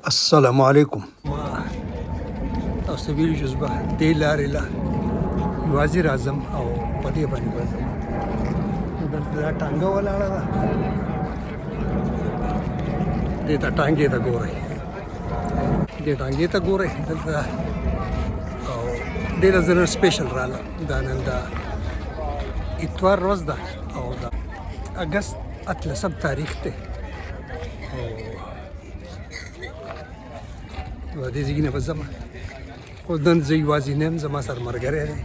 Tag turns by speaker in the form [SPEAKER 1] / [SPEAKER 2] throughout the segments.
[SPEAKER 1] السلام عليكم. تاسو ویل جزبه د لارې له وزیر اعظم او په دې باندې وزم دا ټانګه ولاړه ده دې ته ټانګې ته ګورئ دې ټانګې ته ګورئ دلته او ډېره زه نن سپیشل راغلم دا نن د اتوار ورځ ده او د اګست 18 تاریخ دی او دې ځای نه به ځم خو نن زه یوازې نه یم زما سره ملګری دی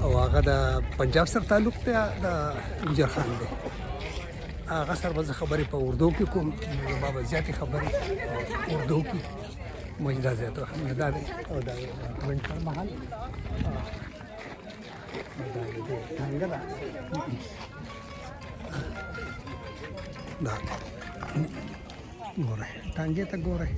[SPEAKER 1] او هغه د پنجاب سره تعلق دی د ګجر خان دی هغه سره به زه خبرې په اردو کې کوم زما به زیاتې خبرې اردو کې مجدا زیات وخت نه دا دی او دا منټ محل څنګه ده دا ګورئ ټانګې ته ګورئ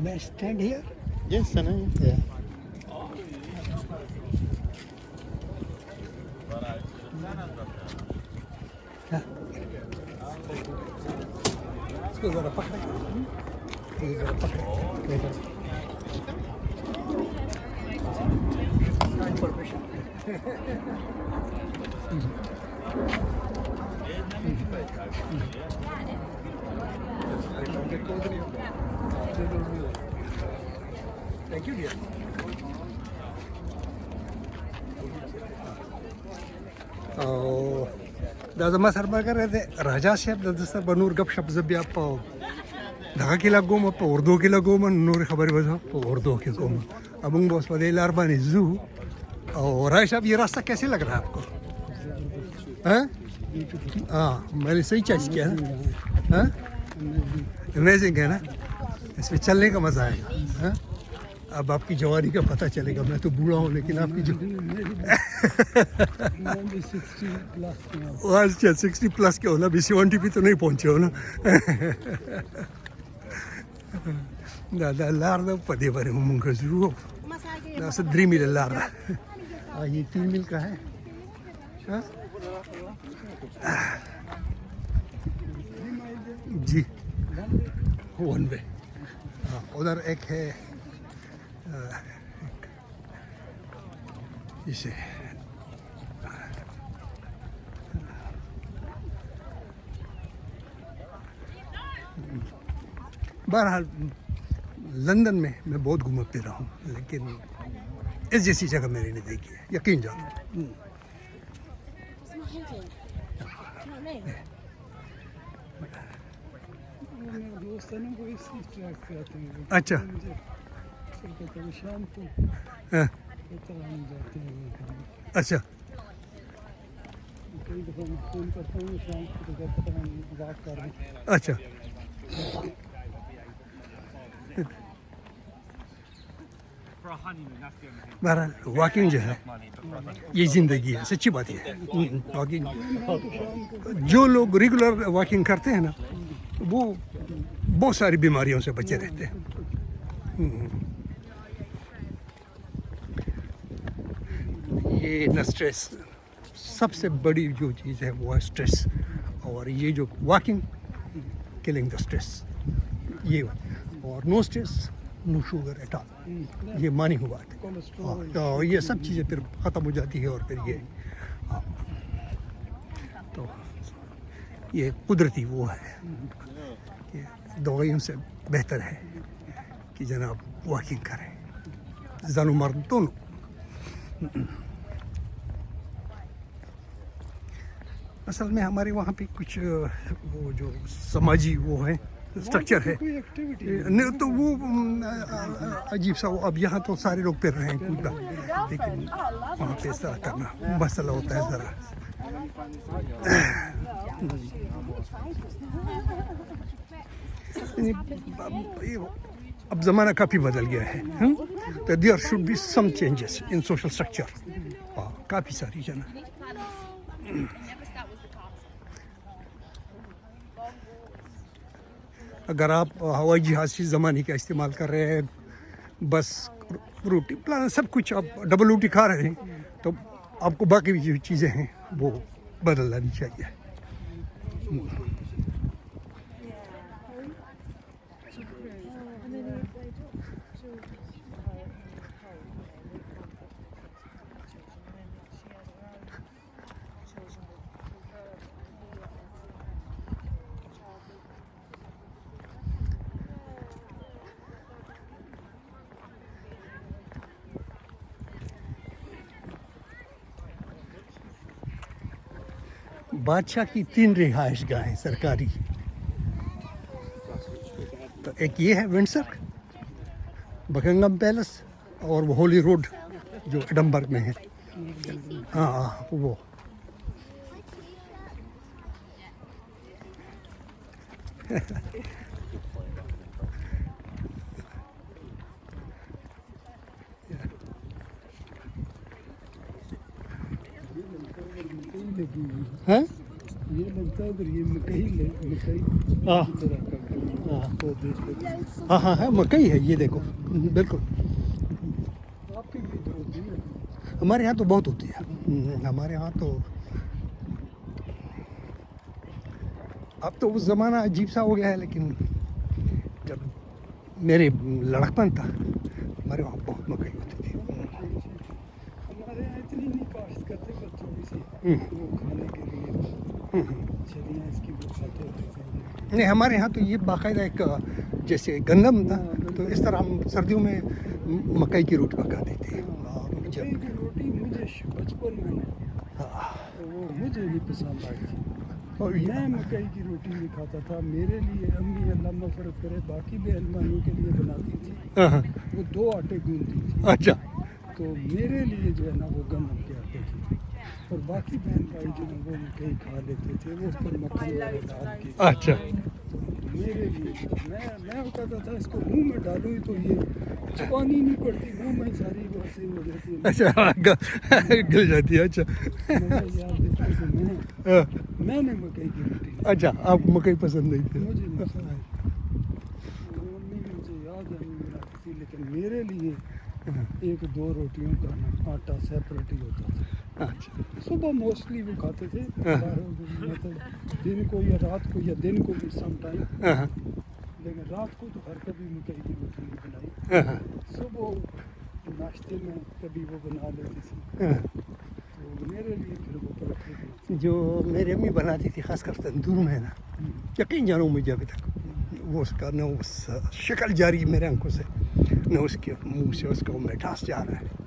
[SPEAKER 1] May I stand here?
[SPEAKER 2] Yes, Sana. Yeah.
[SPEAKER 1] इसको ज़रा पकड़े ये ज़रा पकड़े permission Thank you, dear. Oh, دا زما سره ملګری دی راجا صاحب د ده سره به نور ګپ شپ زه بیا په دغه کې لګوم په اردو کې لګوم نورې خبرې به زه په اردو کې کوم موږ به اوس په دې لار باندې ځو او راجا صاحب یہ راستہ کیسے لگ رہا ہے آپ کو ہاں میں نے صحیح چوائس کیا ہے امیزنگ ہے نا اس میں چلنے کا مزہ آئے گا اب آپ کی جوانی کا پتہ چلے گا میں تو بوڑھا ہوں لیکن آپ کی جو 60 پلس کے ہونا ابھی 70 پہ تو نہیں پہنچے ہو نا دا لار دا په دې باندې مونږ ځو دا څه 3 میل لار ده یہ 3 میل کا ہے جی ون وے ادھر ایک ہے اسے बहरहाल लंदन में मैं बहुत घूमा फिरा हूँ लेकिन इस जैसी जगह मैंने नहीं देखी है यकीन जानो अच्छा अच्छा अच्छा बहरहाल वॉकिंग जो है ये ज़िंदगी है सच्ची बात है वॉकिंग जो लोग रेगुलर वॉकिंग करते हैं ना वो बहुत सारी बीमारियों से बचे रहते हैं ये न स्ट्रेस सबसे बड़ी जो चीज़ है वो है स्ट्रेस और ये जो वॉकिंग किलिंग द स्ट्रेस ये और no stress no sugar at all ये मानी हुआ बात है तो ये सब चीज़ें फिर ख़त्म हो जाती है और फिर ये तो ये कुदरती वो है कि दवाइयों से बेहतर है कि जनाब वॉकिंग करें ज़ानो मर्द दोनों असल में हमारे वहाँ पे कुछ वो जो समाजी वो है स्ट्रक्चर है नहीं तो वो अजीब सा अब यहाँ तो सारे लोग फिर रहे हैं कूदा लेकिन वहाँ पे इस तरह करना मसला होता है ज़रा अब ज़माना काफ़ी बदल गया है तो there should be some changes in social structure काफ़ी सारी जना अगर आप हवाई जहाज़ ज़माने का इस्तेमाल कर रहे हैं, बस रोटी प्लान सब कुछ आप डबल रोटी खा रहे हैं, तो आपको बाकी जो चीज़ें हैं वो बदल लानी चाहिए। बादशाह की 3 रिहाइश गाहें सरकारी, तो एक ये है विंडसर, बकिंगम पैलेस और वो होली रोड जो एडमबर्ग में है। हाँ वो हैं?
[SPEAKER 2] ये लगता है ये मकई मकई
[SPEAKER 1] हाँ हाँ हाँ है, मकई है ये देखो, बिल्कुल।
[SPEAKER 2] आपके भी इधर होती है?
[SPEAKER 1] हमारे यहाँ तो बहुत होती है, हमारे यहाँ तो अब तो उस ज़माना अजीब सा हो गया है, लेकिन जब मेरे लड़कपन था हमारे वहाँ बहुत मकई होती थी।
[SPEAKER 2] हमारे यहाँ इतनी नहीं काश्त करते बच्चों की सी वो खाने के लिए चलिए इसकी वो खाते होते थे।
[SPEAKER 1] नहीं, हमारे यहाँ तो ये बाकायदा एक जैसे गंदम था, तो इस तरह हम सर्दियों में मकई की रोटी पकाते थे।
[SPEAKER 2] मकई की रोटी मुझे बचपन में
[SPEAKER 1] हाँ,
[SPEAKER 2] तो वो मुझे नहीं पसंद आई थी,
[SPEAKER 1] और
[SPEAKER 2] मैं मकई की रोटी नहीं खाता था। मेरे लिए अम्मी अल्लाह मग़फ़िरत करे बाकी मेहमानों के लिए बनाती थी,
[SPEAKER 1] हाँ,
[SPEAKER 2] वो 2 आटे गूंथती थी,
[SPEAKER 1] अच्छा
[SPEAKER 2] तो मेरे लिए जो है ना वो गंदम के आटे थी, और बाकी बहन भाई जो है वो मकई खा लेते थे, वो उस पर मक्खन वगैरह डाल के।
[SPEAKER 1] अच्छा
[SPEAKER 2] मेरे लिए मैं कहता था इसको मुंह में डालूँ तो ये चबानी नहीं पड़ती, मुंह में सारी वैसे हो जाती है।
[SPEAKER 1] अच्छा गल जाती है। अच्छा
[SPEAKER 2] मैं यार देखो तो
[SPEAKER 1] हाँ,
[SPEAKER 2] मैंने मकई की रोटी
[SPEAKER 1] अच्छा आपको मकई पसंद नहीं थी?
[SPEAKER 2] मुझे नहीं पसंद आई। मम्मी मुझे याद है नहीं बनाती थी, लेकिन मेरे लिए 1-2 रोटियों का ना आटा सेपरेट ही होता था।
[SPEAKER 1] अच्छा
[SPEAKER 2] सुबह मोस्टली वो खाते थे, मतलब दिन को या रात को या दिन को भी सम टाइम,
[SPEAKER 1] हाँ,
[SPEAKER 2] लेकिन रात को तो हर कभी मकई की रोटी नहीं बनाई।
[SPEAKER 1] हाँ,
[SPEAKER 2] सुबह नाश्ते में कभी वो बना लेती थी,
[SPEAKER 1] हाँ।
[SPEAKER 2] तो मेरे लिए फिर वो पराठे थी।
[SPEAKER 1] जो मेरी अम्मी बनाती थी खासकर तंदूर में ना, यकीन जानो मुझे अभी तक वो उसका न उस शक्ल जारी मेरे आंखों से, न उसके मुंह से उसका वो मिठास जा रहा है।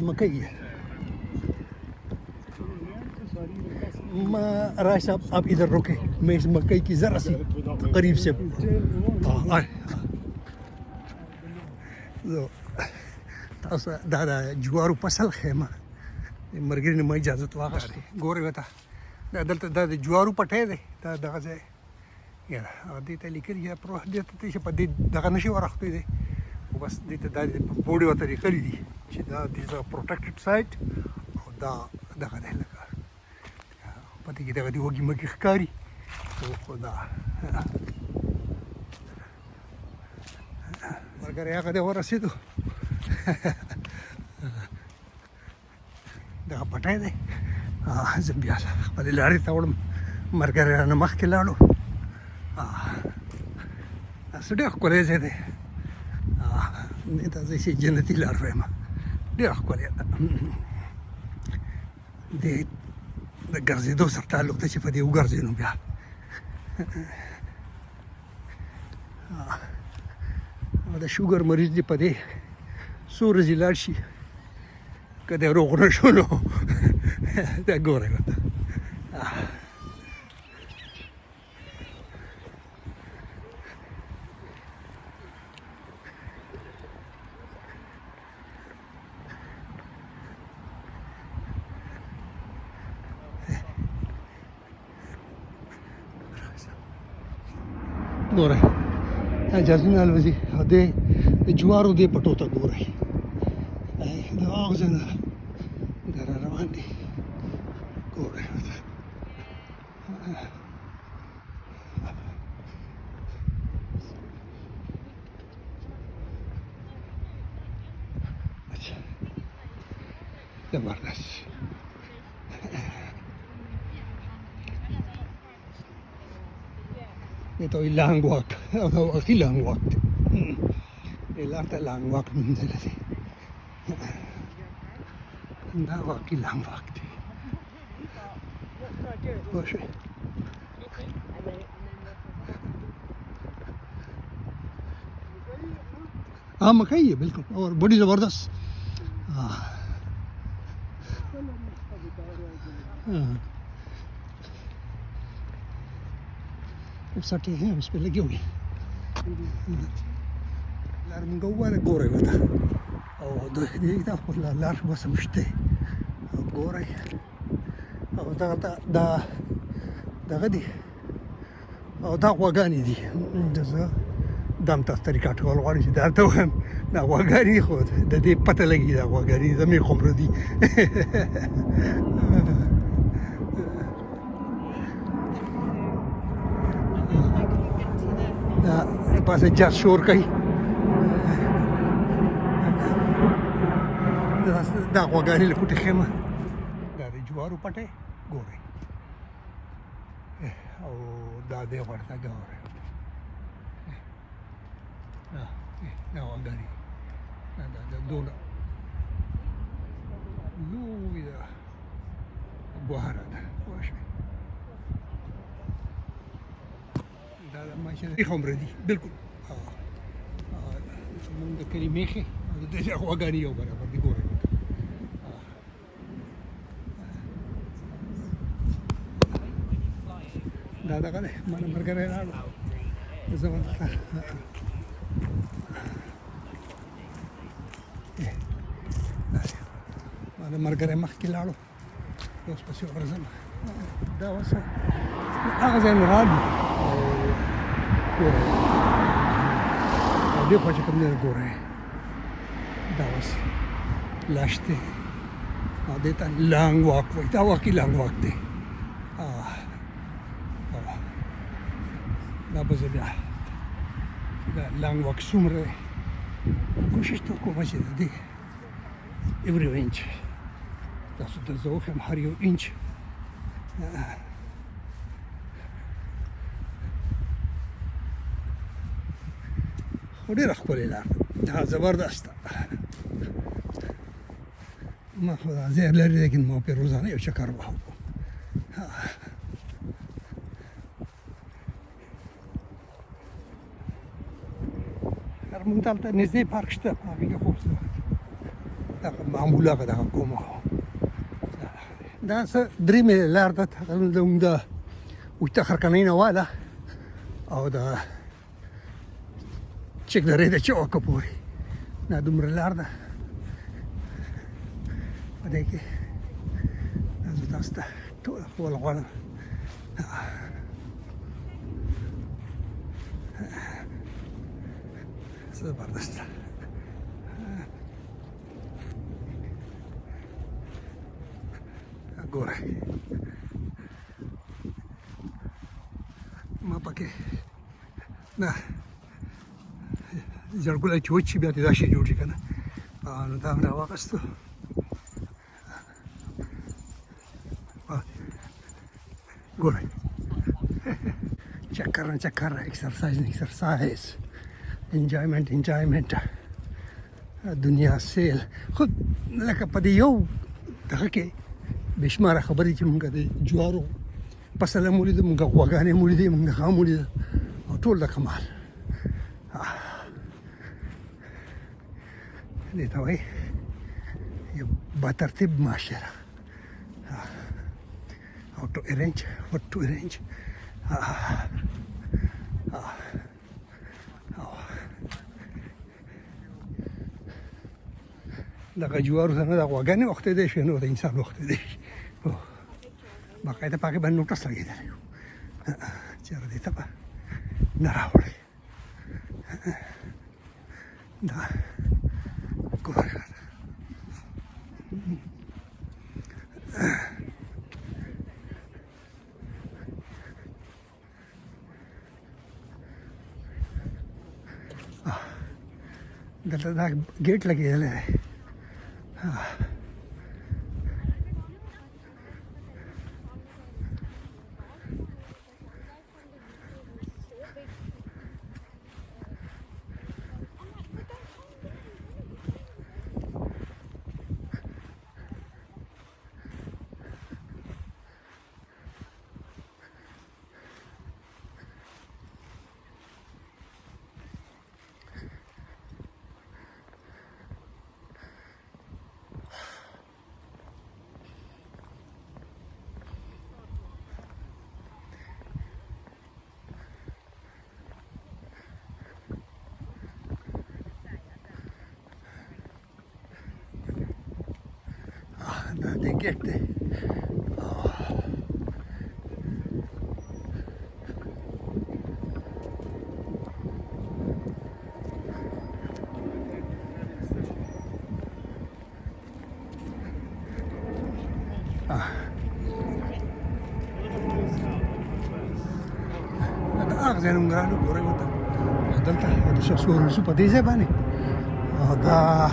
[SPEAKER 1] मकई है। राय साहब आप इधर रुके, मैं इस मकई की ज़रा सी करीब से दादा जुआरू पसल खेमा मरगिरी ने मैं इजाज़त वाक़ गोरे बता दादल दादा जुआरू पठे दे दादा जाए यार आदि ते लिखर या प्रो देते ते पदी दागा नशी वरखते दे बस देते दादी बॉडी वतरी करी दी दा दिस अ प्रोटेक्टेड साइट दा दागा दे लगा पति की दागा दी होगी मकी खकारी तो खुदा मगर या कदे हो रसी तो दागा पठाए दे जंबियास पदी लाड़ी तवड़ मरगर नमक के लाड़ो sudah aku lihat deh, ini tadi si jeneti larve mah, dia aku lihat, deh, garzi do serta lu tadi pada ugarzi nu biar, ada sugar meriz di pada, surah zilarshi, kada rokna shono, dah goreng kata. Doğru. جازونه الوزي هدي جوارو دي پټو ته ګوري دا اغزنه در روان دي ګوري زبردست Itu ilang wak, atau ilang waktu. Ilang tak lang waktu menjadi. Dah wak ilang waktu. Boleh. हाँ मकई है बिल्कुल और बड़ी ज़बरदस्त हाँ सटे हैं उस पर लगी हुई लार من جوا गोरे बता और देखता वला लार बस مشته गोरे और دا غدي او دا غواګانی دي دزه دم تاسو طریقه ټول غواړي چې دا ته هم دا غواګانی خو د دې پته لګي دا غواګانی زمي خمر دي پاسه جاز شور کوي دا غواګانې له کوټې خیمه دا د جوارو پټې ګورئ او دا دې ورته ګورئ دا غواګانې دا دونه لویه بوهره ده واشه دا ماشي خمره دي بالکل من د کلمې ښې د دې غواګانې یو برابر دي ګورئ دا دغه دی مانه ملګری راغلو زه ورته مانه ملګری مخکې لاړو اوس پسې ورځم دا اوس هغه ځای مې راغلو او دې خوا چې کوم دی ګورئ دا اوس لاشتې او دې ته لانګ واک وایي دا واقعي لانګ واک دی دا به زه بیا دا لانګ واک څومره کوشش ته کومه چې د دې every inch تاسو ته زه وښیم هر یو انچ خو ډېره ښکلې لار ده زبردست ده ما خو دا ځای لري لیکن ما پرې روزانه یو چکر وهو مونږ دلته نږدې پارک شته هغې کې خو دغه معموله هغه دغه کومه دا څه درېیمې لار ده زموږ د اوچته خرکنۍ نه واله او د چک درې د چوکه پورې دا دومره لار ده په دې کې زه تاسو ته ټوله ښوول غواړم زبردست ګورئ ما پکې نه زړګولی چې وچ شي بیا دې دا شی جوړ شي که نه نو دا مې راواخیستو ګورئ چکر نه چکر اکسرسایز نه اکسرسایز enjoyment دنیا سیل خود لکه په دې یو دغه کې بېشماره خبرې چې مونږ د جوارو فصله مو لیده مونږ غواګانې مو لیدې مونږ نغه مو لیده او ټول د کمال دې ته وایي یو باترتیب معاشره how to arrange what to arrange دغه جوارو ته نه د غواګانې وخت دی شي نو د انسان وخت دی باقاعده په هغې باندې نوټس لګېدلی چېرې دې ته به نه راوړئ Da. Corre. दलदल गेट लगे है हाँ they get there. Zijn een grano goreng wat dan dat is zo super deze bani ada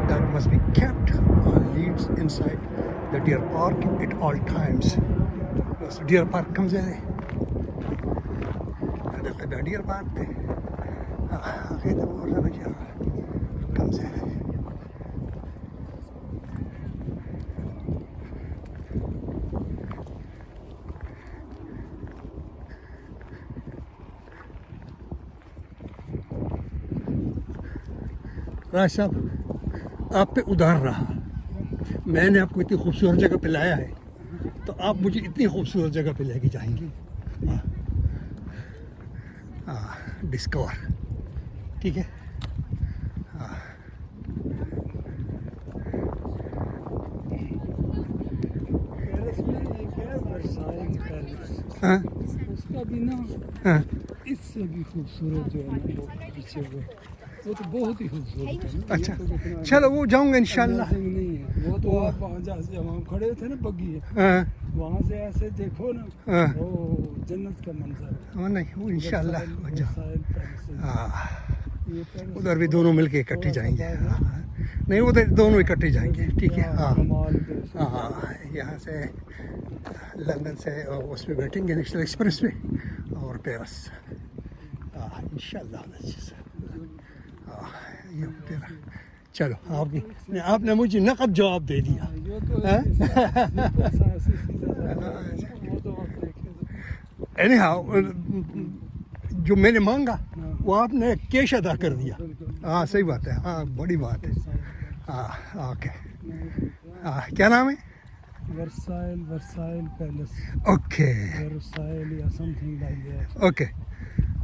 [SPEAKER 1] that must be kept on leads inside the deer park at all times. So deer park comes in the deer park okay the water comes in राज साहब आप पे उधार रहा मैंने आपको इतनी खूबसूरत जगह पे लाया है तो आप मुझे इतनी खूबसूरत जगह पे लेके जाएंगे डिस्कवर ठीक है हाँ
[SPEAKER 2] उसका भी ना
[SPEAKER 1] हाँ
[SPEAKER 2] इससे भी खूबसूरत जो है ना वो पीछे वो तो बहुत ही खूबसूरत है ना।
[SPEAKER 1] अच्छा
[SPEAKER 2] ये तो कितना
[SPEAKER 1] चलो वो जाऊंगा इंशाल्लाह
[SPEAKER 2] नहीं है वो तो आप वहाँ जहाँ से हम खड़े थे ना बग्गी
[SPEAKER 1] हाँ
[SPEAKER 2] वहाँ से ऐसे देखो ना
[SPEAKER 1] हाँ
[SPEAKER 2] वो जन्नत का मंजर है।
[SPEAKER 1] हाँ नहीं वो इंशाल्लाह वो जाऊँ
[SPEAKER 2] वर्साइल पैलेस है।
[SPEAKER 1] हाँ
[SPEAKER 2] ये पैलेस
[SPEAKER 1] उधर भी दोनों मिलके इकट्ठे जाएंगे हाँ, नहीं उधर दोनों इकट्ठे जाएंगे ठीक है हाँ
[SPEAKER 2] कमाल के
[SPEAKER 1] हाँ यहाँ से लंदन से उसमें बैठेंगे नेशनल एक्सप्रेस पे और पेरिस हाँ इंशाल्लाह हाँ ये तेरा चलो आपने मुझे नकद जवाब दे दिया
[SPEAKER 2] ये तो
[SPEAKER 1] हाँ?
[SPEAKER 2] वो तो आप देखें
[SPEAKER 1] anyhow जो मैंने मांगा वो आपने कैश अदा कर दिया हाँ सही बात है हाँ बड़ी बात है हाँ ओके हाँ क्या नाम है
[SPEAKER 2] वर्साइल पैलेस
[SPEAKER 1] ओके
[SPEAKER 2] वर्साइल या समथिंग लाइक दैट
[SPEAKER 1] ओके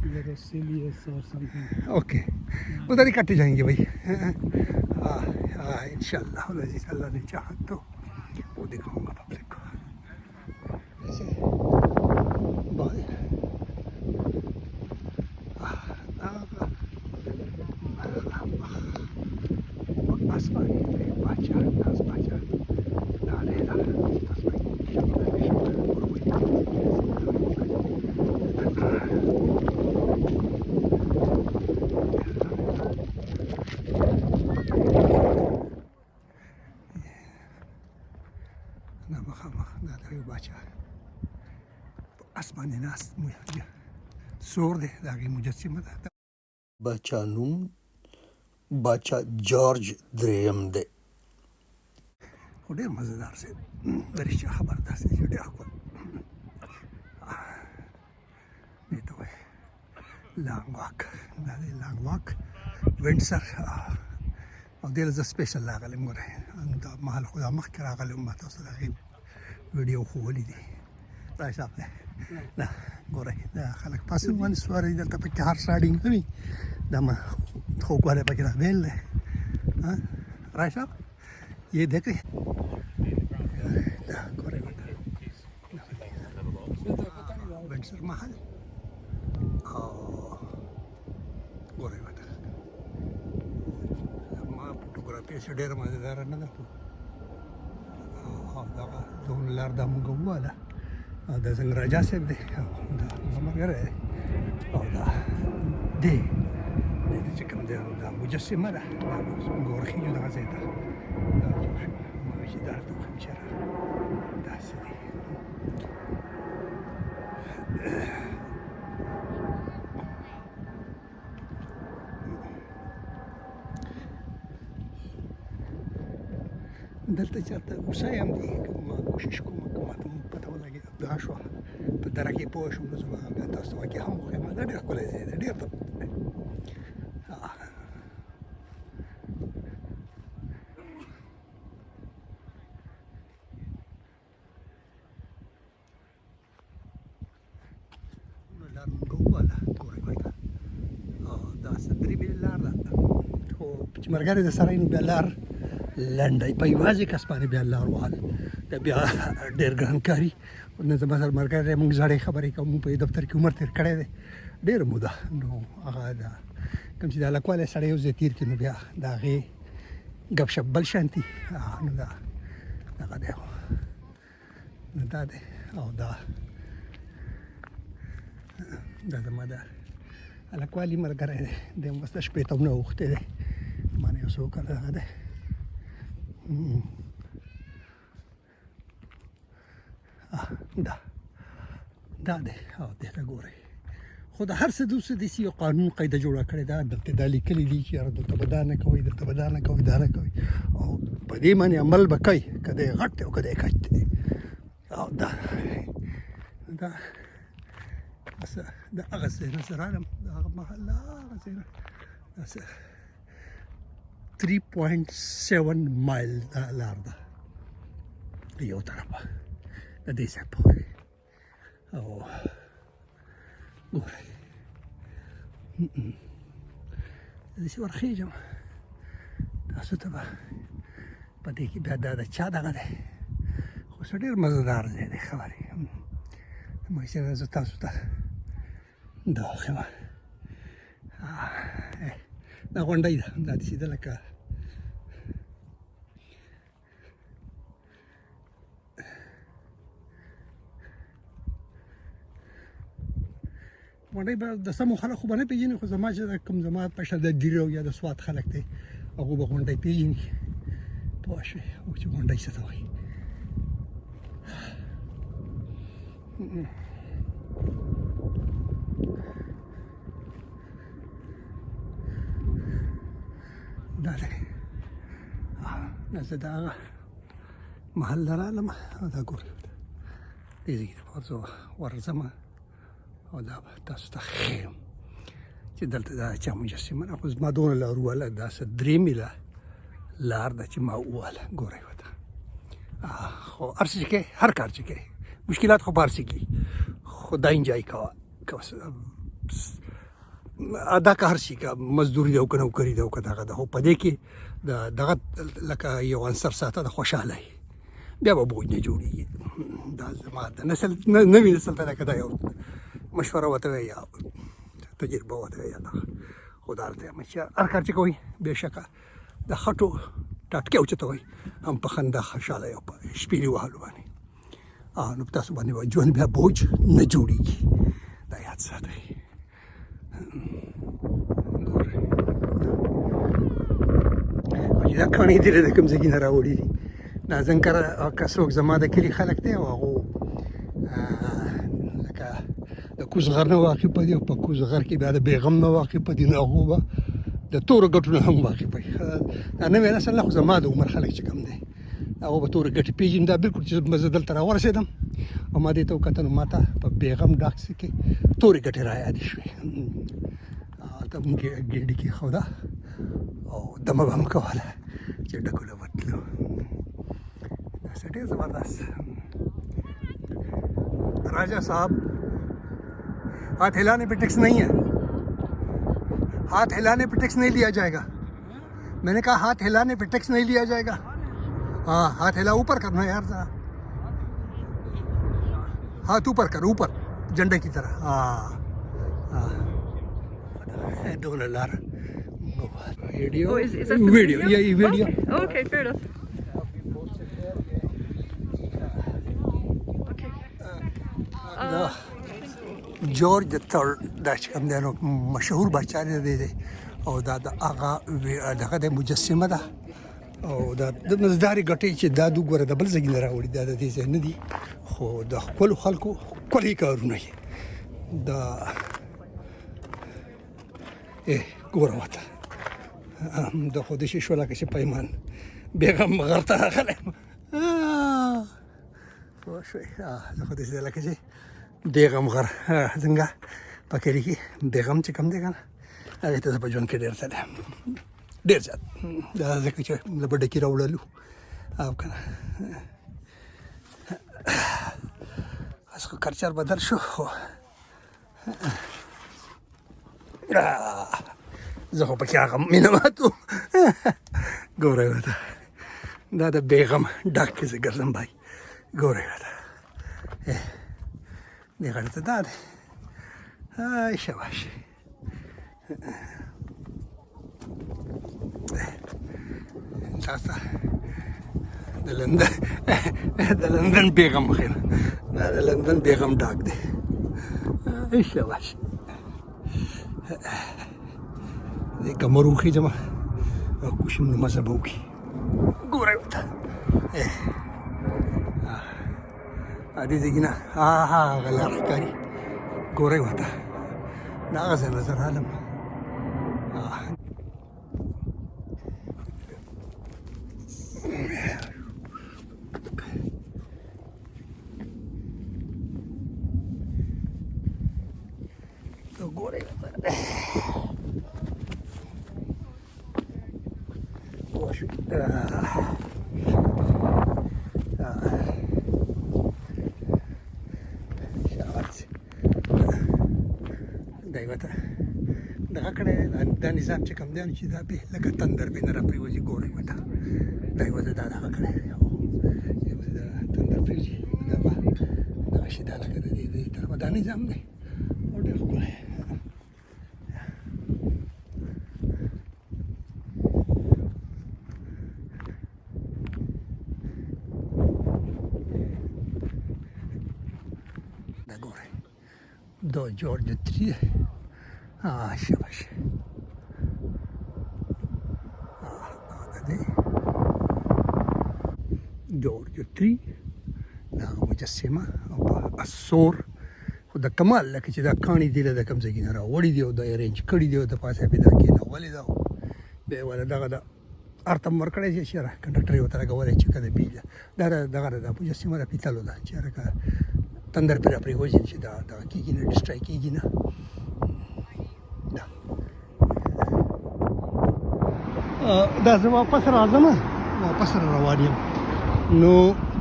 [SPEAKER 2] वर्सिलियस और समथिंग
[SPEAKER 1] ओके उधर इकट्ठे जाएंगे भाई हाँ हाँ इंशाल्लाह अल्लाह ने चाहा तो वो दिखाऊंगा पब्लिक को ऐसे आसमानी बादशाह नाज बादशाह नालेला आसमानी नाज सोर दे दागी मुजस्सिमा दा बच्चा नूम बादशाह जॉर्ज द्रेयम दे ډېر مزेدار سي درشه خبر ده چې ډېر خپل دې ته وایي لانګ واک وینډسر او دې زه سپیشل راغلم ګوره دا محل خو دا مخکې راغلم ما تاسو ته هغې ویډیو ښودلی دي راشد صاحب دا ګورئ دا خلک پاسون باندې سواري دلته پکې هر ساډینګ کوي دا ما خو ګوره پکې دا بیل دی राय साहब ये देखे विंडसर महल गोरे वाटर फोटोग्राफी से ढेर मजेदार न जोन लार दा मुगवाला दा संग राजा से दे दा मगर दा दे चिकन दे दा मुजسمه ده غورخي جو دغه زیته دا ماشي دار ته خمشره دا سدي دلته چرته غوسه یم دي ما کوشش کوم کومه ته پته ولګي دا شو په درکه پوه شو نو زما تاسو واکه هم خو ما ډېر کولای زه ډېر چې مرګره د سره نو بیا لار لنډای په یوازې کس باندې بیا لار وال د بیا ډېر ګران کاری نن زما سره مرګره موږ زړې خبرې کوم په دفتر کې عمر تیر کړی دی ډېر موده نو هغه دا کوم چې د لکواله سره یو ځای تیر کړي نو بیا دا هغې ګپ شپ بل شانتي نو دا دغه دی نو دا دی او دا زما دا لکوالي مرګره دی د مسته شپېتمونه اوښتی دی مانه یو څو کله هغه دی دا دی او دې ته ګورئ خو د هر څه دوسه داسې یو قانون قاعده جوړه کړې ده دلته دا لیکلي دي چې یاره دلته به دا نه کوئ دلته به دا نه کوئ دا نه کوئ او په دې باندې عمل به کوئ که دی غټ دی او که دی کچ دی او دا د هغه ځای نه زه رالم د هغه محله هغه ځای نه 3.7 مایل دا لار ده یو طرفه د دې ځای پورې او ګورئ داسې ورخېږم تاسو ته به په دې کې بیا دا د چا دغه دی خو څه ډېر مزهدار ځای دی خبرې ماشین زه تاسو ته دا وښیم دا غونډۍ ده دا داسې ده لکه غونډۍ به د سمو خلک خو به نه پېژني خو زما چې کوم زما په شان د ډیرو یا د سوات خلک دی هغوی به غونډۍ پېژني پوه شوې او چې غونډۍ څه ته وایي دا دی زه د هغه محل ته رالم او دا ګورئ دې ځای کې زه ورځم او دا به تاسو ته ښیم چې دلته دا چا مجسمه ده خو زما دونه لار ووهله داسې 3 میله لار ده چې ما ووهله ګورئ ورته خو هر څه چې کوې هر کار چې کوې مشکلات خو په هر څه کې خو دا انجوای کوه ادا که هر شي که مزدوري ده او که نوکري ده او که دغه ده خو په دې کې دغه لکه یو عنصر ساته د خوشحالۍ بیا به بوج نه جوړېږي دا زما د نسل نوي نسل ته لکه دا یو مشوره ورته وایي یا تجربه ورته وایي دغه خو دا ورته وایم چې هر کار چې کوئ بېشکه د خټو ټاټکې اوچته وایي هم په خندا خوشحاله او په شپېلې وهلو باندې نو په تاسو باندې به ژوند بیا بوج نه جوړېږي دا یاد ساتئ دا کاڼي دي د کوم ځای نه راوړي دي دا ځنکره که څوک زما د کلي خلک دی او هغو لکه د کوز غر نه واقفه دي او په کوز غر کې بیا د بیغم نه واقفه دي نو هغو به د تورو ګټو نه هم واقفه وي دا نوی نسل نه خو زما د عمر خلک چې کوم دی هغو به تورې ګټې پېژني دا بلکل چې زه دلته راورسېدم او ما دې ته وکتل نو ما ته په بیغم ډاکس کې تورې ګټې رایادې شوې هلته مونږ ګېډې کېښوده او دمه به هم کوله چې ډکوله وتلو داسې ډېر زبردست राजा साहब हाथ हिलाने पे टैक्स नहीं है हाथ हिलाने पे टैक्स नहीं लिया जाएगा मैंने कहा हाथ हिलाने पे टैक्स नहीं लिया जाएगा। हाँ हाथ हिला, ऊपर करना यार जरा, हाथ ऊपर कर, ऊपर झंडे की तरह। हाँ हाँ $2 video
[SPEAKER 3] Oh, is that the
[SPEAKER 1] video
[SPEAKER 3] video?
[SPEAKER 1] ये video.
[SPEAKER 3] Okay, fair enough. Okay.
[SPEAKER 1] George third दाच कम देनो मशहूर बादशाह दे दे और दादा आगा दगा दे मुजस्सिमा दा او دا د مزداري ګټي چې دا د ګوره د بل ځای نه راوړي دا د دې ځای نه دي، خو د خپلو خلکو ښکلي کارونه یې دا ګوره ورته د خو د شیشو لکه چې پیمان بیغم غر ته راغلی یم. پوه شوې د خو داسې لکه چې بیغم غر څنګه پکې لیکي بیغم چې کوم دی که نه هغې ته زه په ژوند کې ډېر تللی یم، ډېر زیات. دا ځکه چې له به ډکي راوړلو او که نه اوس خو کلچر بدل شو، خو زه خو پکې هغه مینه مات وم. ګورئ ورته دا د بیغم ډک کې زه ګرځم بای، ګورئ ورته دې غاړې ته دا دی. شاباش تاسو د لندن بیغم خیر دا د لندن بیغم ډاک دی. شاباش دې کمرو خېجم کوشم نو مزه به وکړي. ګورئ ورته دې ځای کې نه هغه لار ښکاري، ګورئ ورته د هغه ځای نظر عالم. ګورئ دا یوه ته دغه کړی دا نظام چې کوم دی چې دا به لکه تندر به نه راپرېوځي. ګورئ ورته دا یوه ته دا دغه کړی دی، یوه ته دا تندر پرېوځي، دا به دغه شي دا لکه د دې طرفه دا نظام دی او ډېر ښکلی. دا ګورئ دا جورج تري دی. شاباش دا دی جورج تري دا هغه مجسمه او په اسور خو د کمال لکه چې دا کاڼي دي له کوم ځای نه راوړي دي او دا ارینج کړي دي او د پاسه یې دا کېنولې ده، بیا یې والا دغه د ارتم ورکړی چې چېرې کنډکټر یې ورته لګولی چې که د بیل دا دغه د مجسمه د پیتلو ده، چېرې که تندر پرې راپرېوځي چې دا دغه کېږي نه، ډسټرای کېږي نه. دا زه واپس راځم، واپس را روان یم. نو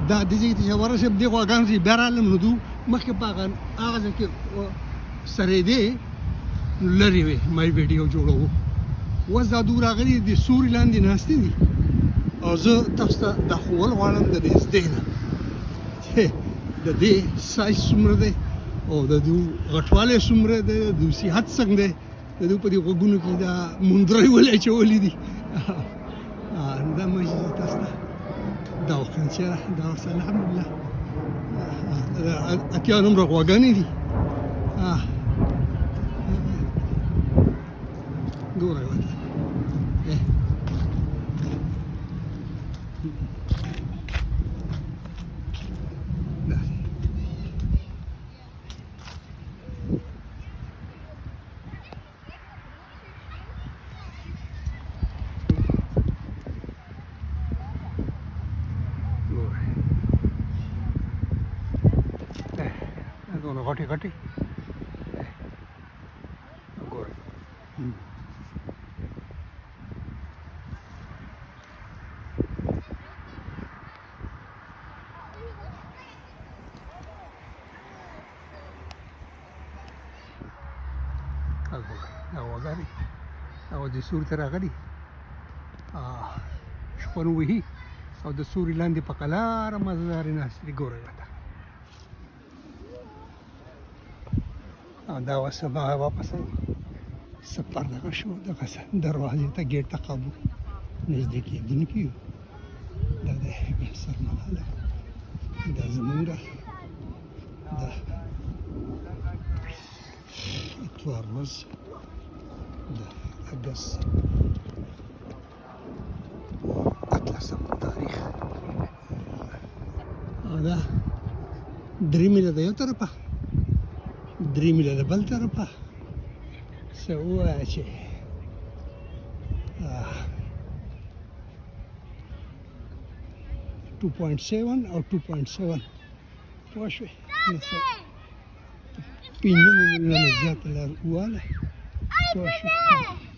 [SPEAKER 1] دا د دې چې ورشم دې غواګانو چې بیا رالم نو دو مخکې په هغه ځای کې سرېدې لرې وې ما یې ویډیو جوړوو. اوس دا دوی راغلي د سوري لاندې ناستې دي او زه تاسو ته دا ښوول غواړم د نږدې نه چې د دې سایز څومره دی او د دوی غټوالی څومره دی، د دوی صحت څنګه دی، د دوی په دې غوږونو کې دا موندرۍ ولې اچولي دي. دا ماشي تاسو ته دا وکړم چې دا اوس الحمدلله اتیا نومره غواګانې دي. ګورئ ورته غټي غټي ګورئ غواګانې او د سور ته راغلي خپل وهي او د سوري لاندې په قلاره مزداري ناستې ګورئ ورته او دا اوس ما واپس سفر دغه شو دغه دروازې ته ګیټ ته قابو نږدې کېدونکي یو دا د سرمحاله دا زمونږ د اتوار ورځ د اګست 18 تاریخ او دا 3 میله د یو طرفه 3 میله د بل طرفه څه ووایه چې 2.7 او 2.7 پوه شوې نو څه 5 میلیونه زیاته لار واله پوه شوې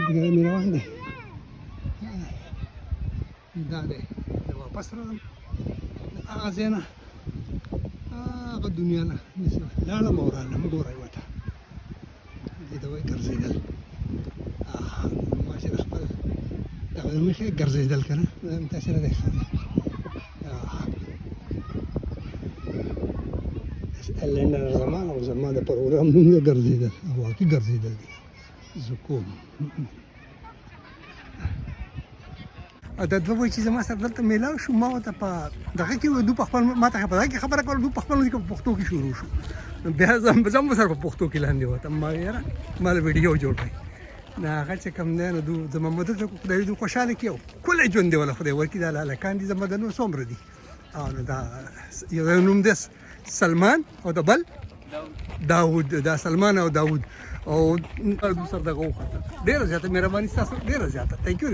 [SPEAKER 1] دیګره مې روان دی دا دی د واپس راغلم د هغه ځای نه هغه دنیا نه لاړم او رالم ګورئ ورته دې ته وایي ګرځېدل ما چې د خپل دغه مې ښه ګرځېدل که نه دا مې تاسې نه دی ښه لنډه زما او زما د پروګرام نوم دی ګرځېدل او واقعي ګرځېدل دی زه کوم دا دوه وایي چې زما سره دلته میلاو شو ما ورته په دغه کې دوی په خپل ما ته په دغه کې خبره کوله دوی په خپل په پښتو کې شروع شو بیا زه هم سره په پښتو کې لاندې وتم ما یاره ما له ویډیو جوړ کړئ نه هغه چې کوم دی نو دوی زما مدد خدای دوی خوشحاله کړي او ښکلی ژوند دی وله خدای ورکړي دا هلکان دي زما د نور څومره دي او نو دا یو نوم دی سلمان او د بل داود دا سلمان او داود او دوی سره دغه وخته ډېره زیاته مهرباني ستاسو ډېره زیاته تھینک یو